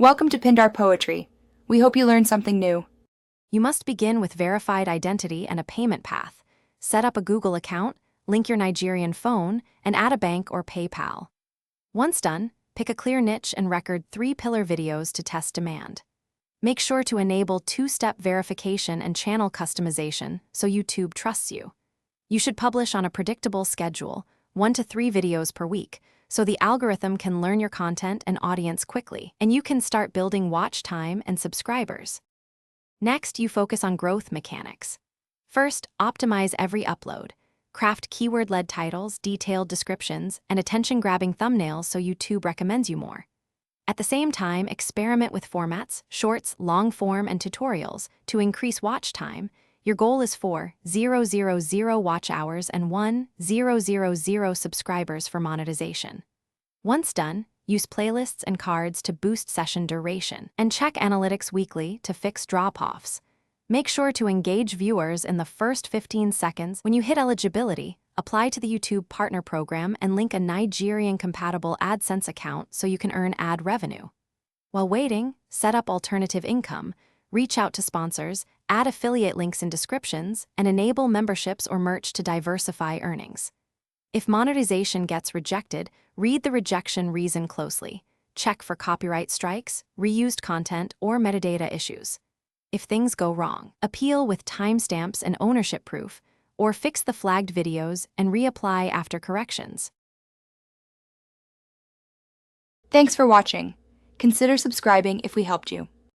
Welcome to Pindar Poetry. We hope you learned something new. You must begin with verified identity and a payment path. Set up a Google account, link your Nigerian phone, and add a bank or PayPal. Once done, pick a clear niche and record 3-pillar videos to test demand. Make sure to enable 2-step verification and channel customization so YouTube trusts you. You should publish on a predictable schedule, 1 to 3 videos per week, so the algorithm can learn your content and audience quickly, and you can start building watch time and subscribers. Next, you focus on growth mechanics. First, optimize every upload. Craft keyword-led titles, detailed descriptions, and attention-grabbing thumbnails so YouTube recommends you more. At the same time, experiment with formats, shorts, long-form, and tutorials to increase watch time. Your goal is 4,000 watch hours and 1,000 subscribers for monetization. Once done, use playlists and cards to boost session duration, and check analytics weekly to fix drop-offs. Make sure to engage viewers in the first 15 seconds. When you hit eligibility, apply to the YouTube Partner Program and link a Nigerian-compatible AdSense account so you can earn ad revenue. While waiting, set up alternative income, reach out to sponsors, add affiliate links in descriptions, and enable memberships or merch to diversify earnings. If monetization gets rejected, read the rejection reason closely. Check for copyright strikes, reused content, or metadata issues. If things go wrong, appeal with timestamps and ownership proof, or fix the flagged videos and reapply after corrections. Thanks for watching. Consider subscribing if we helped you.